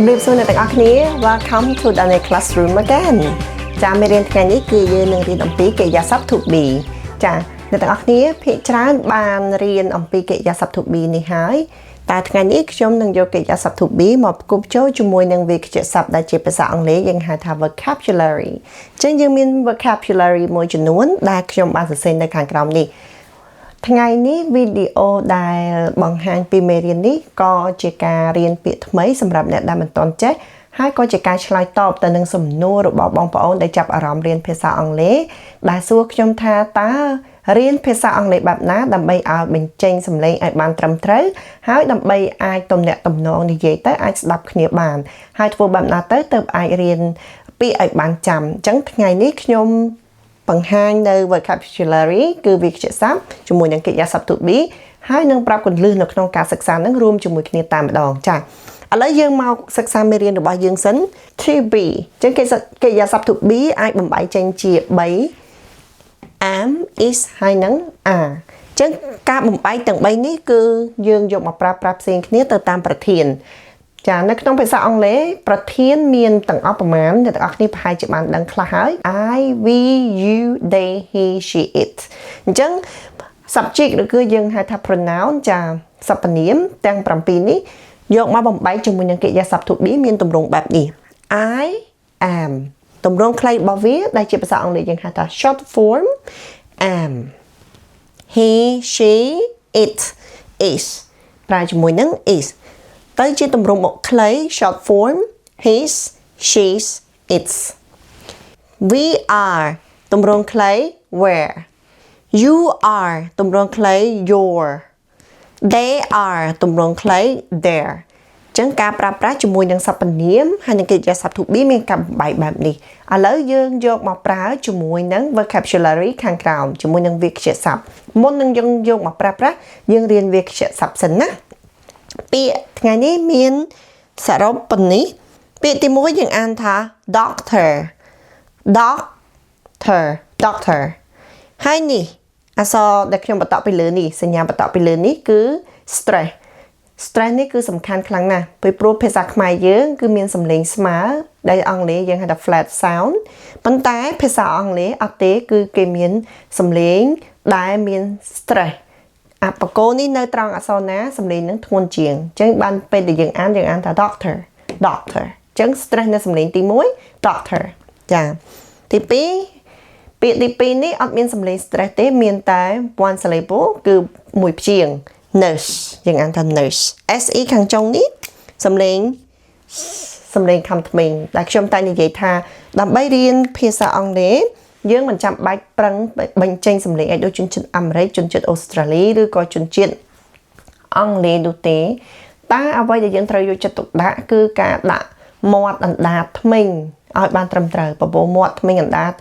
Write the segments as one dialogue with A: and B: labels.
A: ជំរាបសួរអ្នកទាំងអស់គ្នា Welcome to the classroom again ចាមេរៀនថ្ងៃនេះគឺយើងនឹងរៀនអំពីកិរិយាសព្ទ to be ចាអ្នកទាំងអស់គ្នាភាគច្រើនបានរៀនអំពីកិរិយាសព្ទ to be នេះហើយតែថ្ងៃនេះខ្ញុំនឹងយកកិរិយាសព្ទ to be មកផ្គុំចូលជាមួយនឹងវាក្យសព្ទដែលជាភាសាអង់គ្លេសយើងហៅថា vocabulary អញ្ចឹងយើងមាន vocabulary មួយចំនួនដែលខ្ញុំបានសរសេរនៅខាងក្រោមនេះថ្ងៃនេះវីដេអូដែលបង្ហាញពីមេរៀននេះក៏ជាការរៀនពាក្យថ្មីសម្រាប់អ្នកដែលមិនទាន់ចេះហើយក៏ជាការឆ្លើយតបទៅនឹងសំណួររបស់បងប្អូនដែលចាប់អារម្មណ៍រៀនភាសាអង់គ្លេសដែលសួរខ្ញុំថាតើរៀនភាសាអង់គ្លេសបែបណាដើម្បីឲ្យបញ្ចេញសំឡេងឲ្យបានត្រឹមត្រូវហើយដើម្បីអាចទំនាក់ទំនងនិយាយទៅអាចស្ដាប់គ្នាបានហើយធ្វើបែបណាទៅទើបអាចរៀនពាក្យឲ្យបានចាំអញ្ចឹងថ្ងៃនេះខ្ញុំបង្ហាញនៅ vocabulary គឺវាក្យសព្ទជាមួយនឹងកិរិយាសព្ទ to be ហើយនឹងប្រាប់គន្លឹះនៅក្នុងការសិក្សានឹងរួមជាមួយគ្នាតែម្ដងចា៎ឥឡូវយើងមកសិក្សាមេរៀនរបស់យើងសិន to be អញ្ចឹងកិរិយាសព្ទ to be អាចបំបែកចេញជា3 am is ហើយនឹង are អញ្ចឹងការបំបែកទាំង3នេះគឺយើងយកមកប្រើប្រាស់ផ្សេងគ្នាទៅតាមប្រធានចានៅក្នុងភាសាអង់គ្លេសប្រធានមានទាំងអស់ប្រមាណអ្នកទាំងអស់គ្នាប្រហែលជាបានដឹងខ្លះហើយ I we you they he she it អញ្ចឹង subject ឬគឺយើងហៅថា pronoun ចាសព្វនាមទាំង7នេះយកមកបំបែកជាមួយនឹងកិរិយាសព្ទ to be មានទម្រង់បែបនេះ I am ទម្រង់ខ្លីរបស់វាដែលជាភាសាអង់គ្លេសយើងហៅថា short form am he she it is ប្រើជាមួយនឹង isទៅជាទម្រង់មកខ្លី short form his she's its we are ទម្រង់ខ្លី were you are ទម្រង់ខ្លី your they are ទម្រង់ខ្លី their អញ្ចឹងការប្រើប្រាស់ជាមួយនឹងសព្វនាមហើយនឹងកិរិយាសព្ទ to be មានការបំបែកបែបនេះឥឡូវយើងយកមកប្រើជាមួយនឹង vocabulary ខាងក្រោមជាមួយនឹងវាក្យសព្ទមុននឹងយើងយកមកប្រើប្រាស់យើងរៀនវាក្យសព្ទសិនណាពាក្យថ្ងៃនេះមានសរុបប៉ុណ្នេះពាក្យទី1យើងអានថា doctor ហើយនេះអក្សរដែលខ្ញុំបន្តពីលើនេះសញ្ញាបន្តពីលើនេះគឺ stress នេះគឺសំខាន់ខ្លាំងណាស់ពីព្រោះភាសាខ្មែរយើងគឺមានសំឡេងស្មើដែលអង់គ្លេសយើងហៅថា flat sound ប៉ុន្តែភាសាអង់គ្លេសអត់ទេគឺគេមានសំឡេងដែលមាន stressបកគោនេះនៅត្រង់អក្សរណាសំឡេងនឹងធ្ងន់ជាងអញ្ចឹងបានពេលដែលយើងអានថា doctor អញ្ចឹង stress នៅសំឡេងទី1 doctor ចាទី2ពាក្យទី2នេះអត់មានសំឡេង stress ទេមានតែ one syllable គឺមួយព្យាង្គ nurse យើងអានថា nurse se ខាងចុងនេះសំឡេងខំថ្មីងដែលខ្ញុំតែនិយាយថាដើម្បីរៀនភាសាអង់គ្លេសយើងមិនចាំបាច់ប្រឹងបញ្ចេញសំឡេងឲ្យដូចជនជាតិអាមេរិកជនជាតិអូស្ត្រាលីឬក៏ជនជាតិអង់គ្លេសនោះទេតែអ្វីដែលយើងត្រូវយកចិត្តទុកដាក់គឺការដាក់មាត់អណ្ដាតថ្មីងឲ្យបានត្រឹមត្រូវបបោមាត់ថ្មីងអណ្ដាត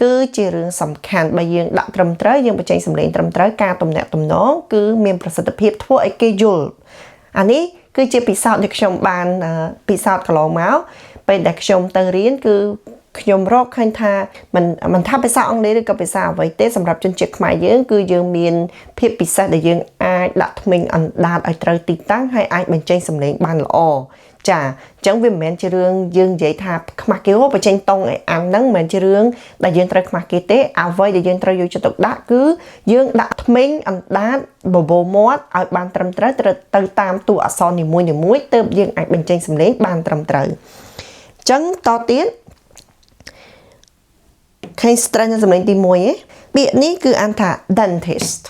A: គឺជារឿងសំខាន់បើយើងដាក់ត្រឹមត្រូវយើងបញ្ចេញសំឡេងត្រឹមត្រូវការទំនាក់ទំនងគឺមានប្រសិទ្ធភាពធ្វើឲ្យគេយល់អានេះគឺជាពិសោធន៍ដែលខ្ញុំបានពិសោធន៍កន្លងមកពេលដែលខ្ញុំទៅរៀនគឺខ្ញុំរកឃើញថាមិនថាភាសាអង់គ្លេសឬក៏ភាសាអ្វីទេសម្រាប់ជនជាតិខ្មែរយើងគឺយើងមានភាពពិសេសដែលយើងអាចដាក់ថ្មីងអណ្ដាតឲ្យត្រូវទីតាំងហើយអាចបញ្ចេញសំឡេងបានល្អចាអញ្ចឹងវាមិនមែនជារឿងយើងនិយាយថាខ្មាស់គេបញ្ចេញតង់ឲ្យអានហ្នឹងមិនមែនជារឿងដែលយើងត្រូវខ្មាស់គេទេអ្វីដែលយើងត្រូវយកចិត្តទុកដាក់គឺយើងដាក់ថ្មីងអណ្ដាតបបោមាត់ឲ្យបានត្រឹមត្រូវទៅតាមតួអក្សរនីមួយៗទើបយើងអាចបញ្ចេញសំឡេងបានត្រឹមត្រូវអញ្ចឹងតទៀតឃើញ stress នៅសំឡេងទី1ឯងពាក្យនេះគឺអានថា dentist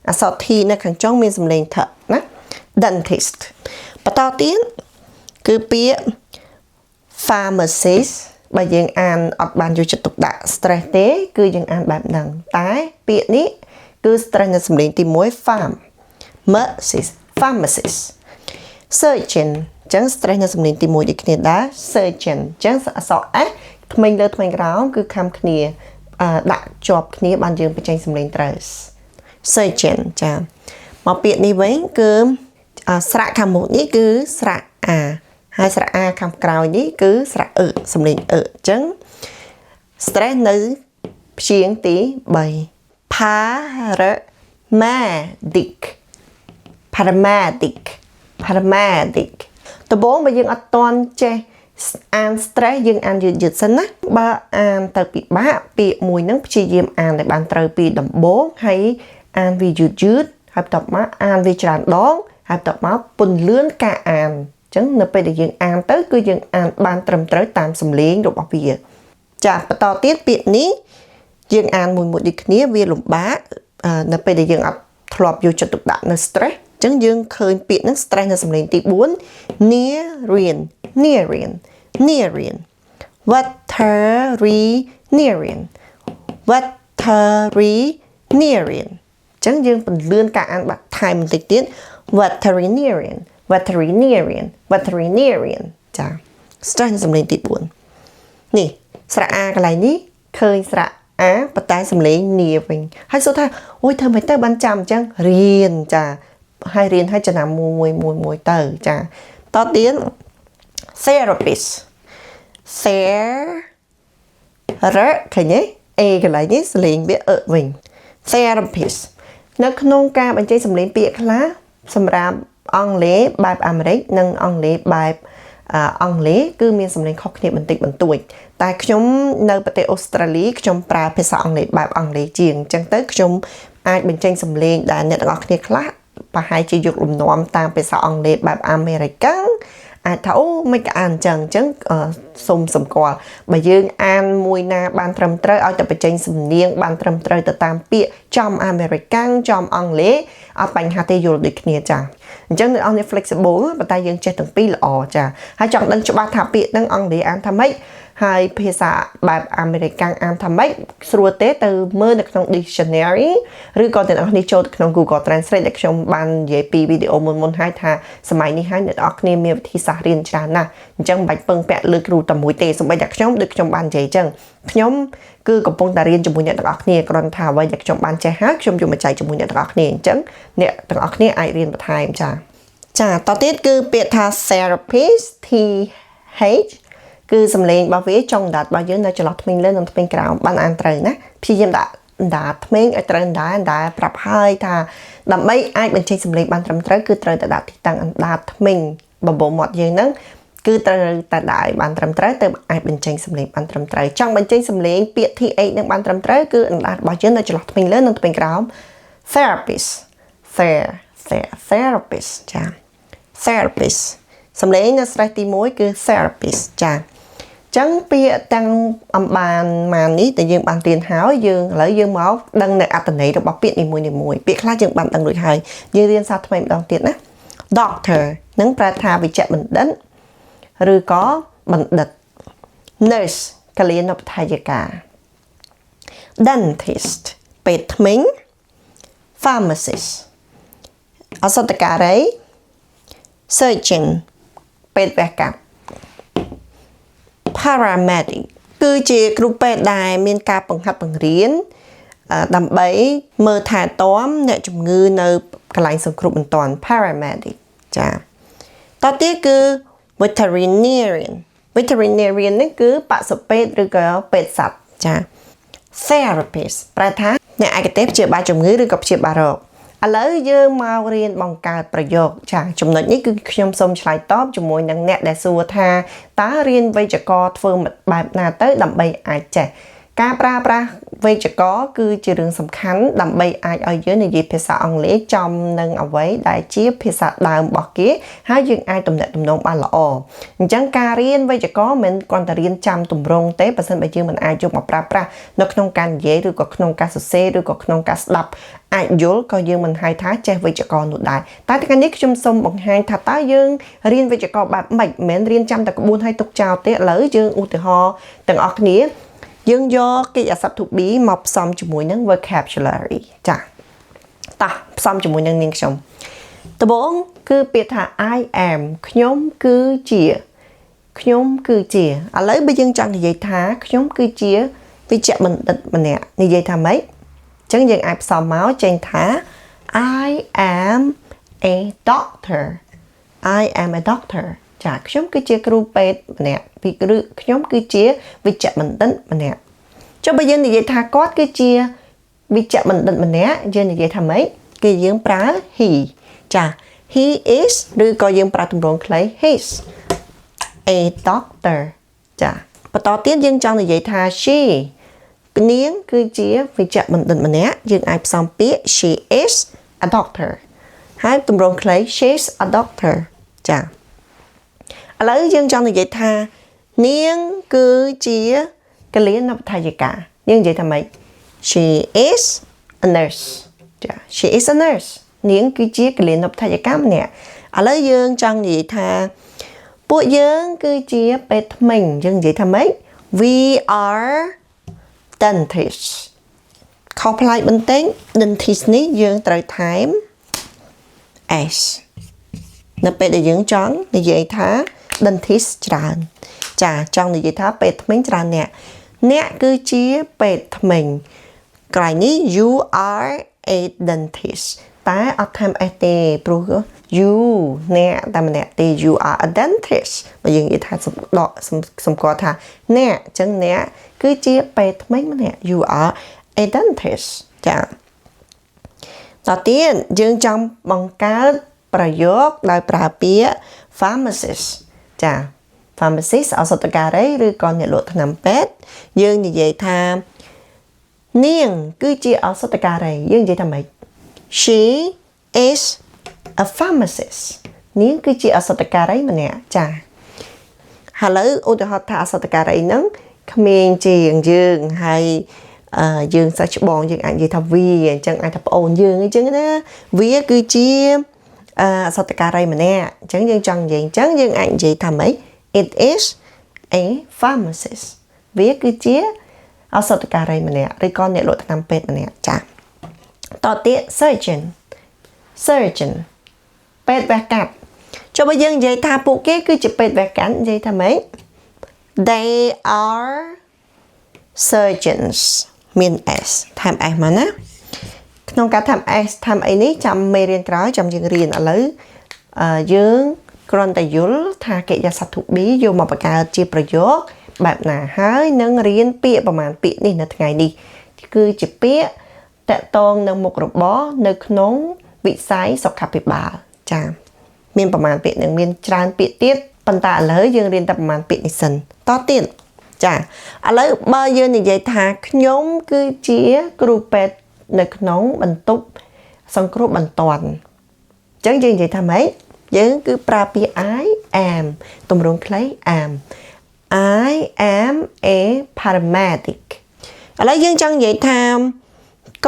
A: អក្សរ t នៅខាងចុងមានសំឡេងថណា dentist បន្តទៀតគឺពាក្យ pharmacist បើយើងអានអត់បានយកចិត្តទុកដាក់ stress ទេគឺយើងអានបែបហ្នឹងតែពាក្យនេះគឺ stress នៅសំឡេងទី1 pharmacist surgeon អញ្ចឹង stress នៅសំឡេងទី1ដូចគ្នាដែរ surgeon អញ្ចឹងអក្សរ sថ្មីងលើថ្មីងក្រោមគឺខំគ្នាដាក់ជាប់គ្នាបានយើងបញ្ចេញសំឡេងត្រូវ surgeon ចាមកពាក្យនេះវិញគឺស្រៈខាងមុខនេះគឺស្រៈ a ហើយស្រៈ a ខាងក្រោយនេះគឺស្រៈ សំឡេង អញ្ចឹង stress នៅព្យាង្គទី3 paramedic ដំបូងបើយើងអត់តន់ចេះអាន stress យើងអានយឺតៗសិនណាបើអានទៅពិបាកពាក្យមួយហ្នឹងព្យាយាមអានឲ្យបានត្រូវពីដំបូងហើយអានវាយឺតហើយបន្ទាប់មកអានវាច្រើនដងហើយបន្ទាប់មកពន្លឿនការអានអញ្ចឹងនៅពេលដែលយើងអានទៅគឺយើងអានបានត្រឹមត្រូវតាមសំឡេងរបស់វាចាបន្តទៀតពាក្យនេះយើងអានមួយដូចគ្នាវាលំបាកនៅពេលដែលយើងអត់ធ្លាប់យកចិត្តទុកដាក់នៅ stress អញ្ចឹងយើងឃើញពាក្យហ្នឹង stress នៅសំឡេងទី4 near veterinarian ចឹងយើងពន្លឿនការអានបាត់ថែមបន្តិចទៀត veterinarian ចា stress នៅសំឡេងទី4នេះស្រៈ a កន្លែងនេះឃើញស្រៈ a ប៉ុន្តែសំឡេង near វិញហើយសួរថាអូយធ្វើមិនទៅបានចាំអញ្ចឹងរៀនចាហើយរៀនឲ្យចំណាំមួយទៅចាតទៀត therapist ឃើញទេ a កន្លែងនេះសំឡេងវាវិញ therapist នៅក្នុងការបញ្ចេញសំឡេងពាក្យខ្លះសម្រាប់អង់គ្លេសបែបអាមេរិកនិងអង់គ្លេសបែបអង់គ្លេសគឺមានសំឡេងខុសគ្នាបន្តិចបន្តួចតែខ្ញុំនៅប្រទេសអូស្ត្រាលីខ្ញុំប្រើភាសាអង់គ្លេសបែបអង់គ្លេសជាងអញ្ចឹងទៅខ្ញុំអាចបញ្ចេញសំឡេងដែលអ្នកទាំងអស់គ្នាខ្លះប្រហែលជាយកលំនាំតាមភាសាអង់គ្លេសបែបអាមេរិកអាចថាអូមិនក៏អានអញ្ចឹងសូមសម្គាល់បើយើងអានមួយណាបានត្រឹមត្រូវឲ្យតែបញ្ចេញសំនៀងបានត្រឹមត្រូវទៅតាមពាក្យចំអាមេរិកចំអង់គ្លេសអត់បញ្ហាទេយល់ដូចគ្នាចាអញ្ចឹងអ្នកនរ flexible ប៉ុន្តែយើងចេះទាំងពីរល្អចាហើយចង់ដឹងច្បាស់ថាពាក្យហ្នឹងអង់គ្លេសអានថាម៉េចហើយភាសាបែបអាមេរិកអានថាម៉េចស្រួលទេទៅមើលនៅក្នុង dictionary ឬក៏អ្នកនរគ្នាចូលទៅក្នុង Google Translate ដែលខ្ញុំបាននិយាយពីវីដេអូមុនហើយថាសម័យនេះហើយអ្នកនរគ្នាមានវិធីសាស្ត្ររៀនច្រើនណាស់អញ្ចឹងមិនបាច់ពឹងពាក់លើគ្រូតែមួយទេសូម្បីតែខ្ញុំដូចខ្ញុំបាននិយាយអញ្ចឹងខ្ញុំគឺកំពុងតែរៀនជាមួយអ្នកទាំងអស់គ្នាគ្រាន់ថាអ្វីដែលខ្ញុំបានចេះហើយខ្ញុំយកមកចែកជាមួយអ្នកទាំងអស់គ្នាអញ្ចឹងអ្នកទាំងអស់គ្នាអាចរៀនបន្ថែមចាតទៀតគឺពាក្យថា therapist th គឺសំឡេងរបស់វាចុងដាតរបស់យើងនៅចន្លោះធ្មេញលើនិងធ្មេញក្រោមបានអានត្រូវណាព្យាយាមដាក់ដាតធ្មេញឲ្យត្រូវដាប្រាប់ហើយថាដើម្បីអាចបញ្ចេញសំឡេងបានត្រឹមត្រូវគឺត្រូវតែដាក់ទីតាំងអណ្ដាតធ្មេញបបោមាត់យើងហ្នឹងគឺត្រូវតែដាក់ឲ្យបានត្រឹមត្រូវទៅអាចបញ្ចេញសំឡេងបានត្រឹមត្រូវចង់បញ្ចេញសំឡេងពាក្យ th នឹងបានត្រឹមត្រូវគឺអណ្ដាតរបស់យើងនៅចន្លោះធ្មេញលើនិងធ្មេញក្រោម therapist ចា therapist សំឡេងនៅស្រេចទី1គឺ therapist ចាចឹងពាក្យទាំងអំបានមកនេះដែលយើងបានរៀនហើយយើងឥឡូវយើងមកដឹងនៅអត្ថន័យរបស់ពាក្យនីមួយៗពាក្យខ្លះយើងបានដឹងរួចហើយយើងរៀនសាថ្មីម្ដងទៀតណា doctor នឹងប្រែថាវេជ្ជបណ្ឌិតឬក៏បណ្ឌិត nurse កលានុបដ្ឋាយិកា dentist ពេទ្យធ្មេញ pharmacist ឱសថការី surgeon ពេទ្យវះកាត់paramedic គឺជាគ្រូពេទ្យដែលមានការបង្ហាត់បង្រៀនដើម្បីមើលថែទាំអ្នកជំងឺនៅកន្លែងសង្គ្រោះបន្ទាន់ paramedic ចាតទៅទៀតគឺ veterinarian នេះគឺបសុពេទ្យឬក៏ពេទ្យសត្វចា therapist ប្រែថាអ្នកឯកទេសព្យាបាលជំងឺឬក៏ព្យាបាលរោគឥឡូវយើងមករៀនបង្កើតប្រយោគចាចំណុចនេះគឺខ្ញុំសូមឆ្លើយតបជាមួយនឹងអ្នកដែលសួរថាតើរៀនវេយ្យាករណ៍ធ្វើបែបណាទៅដើម្បីអាចចេះការប្រើប្រាស់វេយ្យាករណ៍គឺជារឿងសំខាន់ដើម្បីអាចឲ្យយើងនិយាយភាសាអង់គ្លេសចំនឹងអ្វីដែលជាភាសាដើមរបស់គេហើយយើងអាចទំនាក់ទំនងបានល្អអញ្ចឹងការរៀនវេយ្យាករណ៍មិនគ្រាន់តែរៀនចាំទម្រង់ទេបើមិនបើយើងមិនអាចយកមកប្រើប្រាស់នៅក្នុងការនិយាយឬក៏ក្នុងការសរសេរឬក៏ក្នុងការស្ដាប់អាចយល់ក៏យើងមិនហៅថាចេះវេយ្យាករណ៍នោះដែរតែថ្ងៃនេះខ្ញុំសូមបង្ហាញថាតើយើងរៀនវេយ្យាករណ៍បែបម៉េចមិនមែនរៀនចាំតែក្បួនហើយទុកចោលទេឥឡូវយើងឧទាហរណ៍ទាំងអស់គ្នាយើងយកកិច្ចអាសព្ទ to be មកផ្សំជាមួយនឹង vocabulary ចាតោះផ្សំជាមួយនឹងនាងខ្ញុំដំបូងគឺពាក្យថា I am ខ្ញុំគឺជាឥឡូវបើយើងចង់និយាយថាខ្ញុំគឺជាវិជ្ជបណ្ឌិតម្នាក់និយាយថាម៉េចអញ្ចឹងយើងអាចផ្សំមកចេញថា I am a doctor ចាខ្ញុំគឺជាគ្រូពេទ្យម្នាក់ពីឬខ្ញុំគឺជាវិជ្ជបណ្ឌិតម្នាក់ចុះបើយើងនិយាយថាគាត់គឺជាវិជ្ជបណ្ឌិតម្នាក់យើងនិយាយថាម៉េចគឺយើងប្រើ he ចា he is ឬក៏យើងប្រើទម្រង់ខ្លី he's a doctor ចាបន្តទៀតយើងចង់និយាយថា she នាងគឺជាវេជ្ជបណ្ឌិតម្នាក់យើងអាចផ្សំពាក្យ she is a doctor ហើយទម្រង់ខ្លី she's a doctor ចាឥឡូវយើងចង់និយាយថានាងគឺជាកលៀនបឋាយិកាយើងនិយាយថាម៉េច she is a nurse ចា she is a nurse នាងគឺជាកលៀនបឋាយិកាម្នាក់ឥឡូវយើងចង់និយាយថាពួកយើងគឺជាពេទ្យធ្មេញយើងនិយាយថាម៉េច we are dentists ខុសប្លែកបន្តិច dentist នេះយើងត្រូវថែម s នៅពេលដែលយើងចង់និយាយថា dentist ច្រើនចាចង់និយាយថាពេទ្យធ្មេញច្រើនអ្នកគឺជាពេទ្យធ្មេញក្រោយនេះ you are a dentist តែអត់ថែម s ទេព្រោះ you អ្នកតែម្នាក់ទេ you are a dentist បើយើងនិយាយថាសម្គាល់ថាអ្នកអញ្ចឹងអ្នកគឺជាពេទ្យធ្មេញម្នាក់ you are a dentist ចាតទៀតយើងចង់បង្កើតប្រយោគដោយប្រើពាក្យ pharmacist ចា pharmacist ឱសថការីឬក៏អ្នកលក់ថ្នាំពេទ្យយើងនិយាយថានាងគឺជាឱសថការីយើងនិយាយថាម៉េច she is a pharmacist នាងគឺជាឱសថការីម្នាក់ចាឥឡូវឧទាហរណ៍ថាឱសថការីហ្នឹងក្មេងជាងយើងហើយយើងសាច់ច្បងយើងអាចនិយាយថាវាអញ្ចឹងអាចថាប្អូនយើងអញ្ចឹងណាវាគឺជាឱសថការីម្នាក់អញ្ចឹងយើងចង់និយាយអញ្ចឹងយើងអាចនិយាយថាម៉េច it is a pharmacist វាគឺជាឱសថការីម្នាក់ឬក៏អ្នកលក់ថ្នាំពេទ្យម្នាក់ចាតទៀត surgeon ពេទ្យវះកាត់ចុះបើយើងនិយាយថាពួកគេគឺជាពេទ្យវះកាត់និយាយថាម៉េច they are surgeons មាន s ថែម s មកណាក្នុងការថែម s ថែមអីនេះចាំមេរៀនក្រោយចាំយើងរៀនឥឡូវយើងគ្រាន់តែយល់ថាកិរិយាសព្ទ to be យកមកបង្កើតជាប្រយោគបែបណាហើយនឹងរៀនពាក្យប្រមាណពាក្យនេះនៅថ្ងៃនេះគឺជាពាក្យតកតងនឹងមុខរបរនៅក្នុងវិស័យសុខាភិបាលចាមានប្រមាណពាក្យនឹងមានច្រើនពាក្យទៀតប៉ុន្តែឥឡូវយើងរៀនតែប្រមាណពាក្យនេះសិនតទៀតចាឥឡូវបើយើងនិយាយថាខ្ញុំគឺជាគ្រូពេទ្យនៅក្នុងបន្ទប់សង្គ្រោះបន្ទាន់អញ្ចឹងយើងនិយាយថាម៉េចយើងគឺប្រើពាក្យ I am ទម្រង់ខ្លី am I am a paramedic ឥឡូវយើងចង់និយាយថា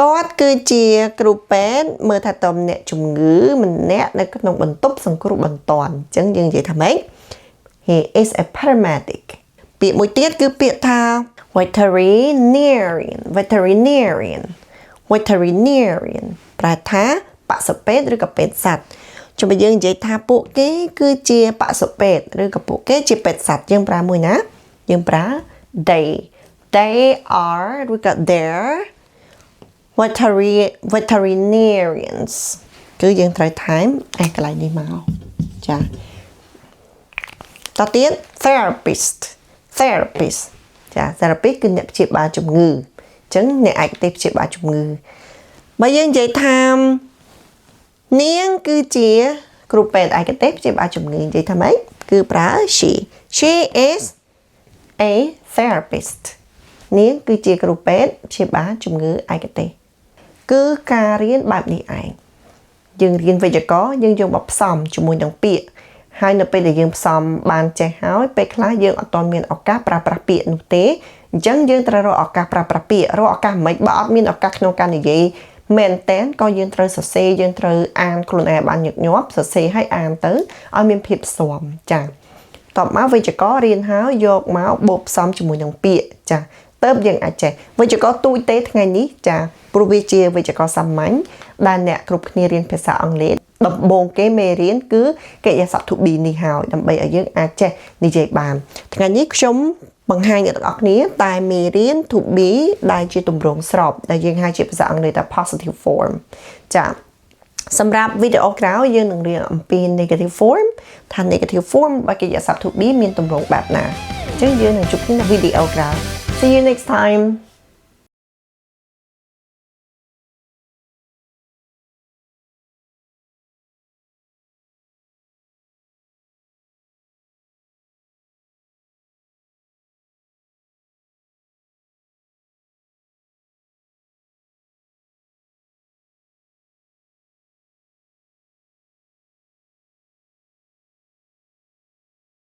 A: គាត់គឺជាគ្រូពេទ្យមើលថាតើអ្នកជំងឺម្នាក់នៅក្នុងបន្ទប់សង្គ្រោះបន្ទាន់អញ្ចឹងយើងនិយាយថាម៉េច he is a paramedic ពាក្យមួយទៀតគឺពាក្យថា veterinarian ប្រែថាបសុពេទ្យឬក៏ពេទ្យសត្វចុះបើយើងនិយាយថាពួកគេគឺជាបសុពេទ្យឬក៏ពួកគេជាពេទ្យសត្វយើងប្រើមួយណាយើងប្រើ they are ឬក៏ their veterinarians គឺយើងត្រូវថែមកន្លែងនេះមកចាតទៀត therapist ចា therapist គឺអ្នកព្យាបាលជំងឺអញ្ចឹងអ្នកឯកទេសព្យាបាលជំងឺបើយើងនិយាយថានាងគឺជាគ្រូពេទ្យឯកទេសព្យាបាលជំងឺនិយាយថាម៉េចគឺប្រើ she is a therapist នាងគឺជាគ្រូពេទ្យព្យាបាលជំងឺឯកទេសគឺការរៀនបែបនេះឯងយើងរៀនវេយ្យាករណ៍យើងយកមកផ្សំជាមួយនឹងពាក្យហើយនៅពេលដែលយើងផ្សំបានចេះហើយពេលខ្លះយើងអត់ទាន់មានឱកាសប្រើប្រាស់ពាក្យនោះទេអញ្ចឹងយើងត្រូវរកឱកាសប្រើប្រាស់ពាក្យរកឱកាសមិនបើអត់មានឱកាសក្នុងការនិយាយមែនតែនក៏យើងត្រូវសរសេរយើងត្រូវអានខ្លួនឯងបានញឹកញាប់សរសេរឲ្យអានទៅឲ្យមានភាពស្ទាំចាតបមកវេយ្យាករណ៍រៀនហើយយកមកបូកផ្សំជាមួយនឹងពាក្យចាទៅយើងអាចចេះវេយ្យាករណ៍ទូចទេថ្ងៃនេះចាព្រោះវាជាវេយ្យាករណ៍សាមញ្ញដែលអ្នកគ្រប់គ្នារៀនភាសាអង់គ្លេសដំបូងគេមេរៀនគឺកិរិយាសព្ទ to be នេះហើយដើម្បីឲ្យយើងអាចចេះនិយាយបានថ្ងៃនេះខ្ញុំបង្ហាញអ្នកទាំងអស់គ្នាតែមេរៀន to be ដែលជាទម្រង់ស្របដែលយើងហៅជាភាសាអង់គ្លេសថា positive form ចាសម្រាប់វីដេអូក្រោយយើងនឹងរៀនអំពី negative form ថា negative form របស់កិរិយាសព្ទ to be មានទម្រង់បែបណាអញ្ចឹងយើងនឹងជួបគ្នានៅវីដេអូក្រោយ See you next time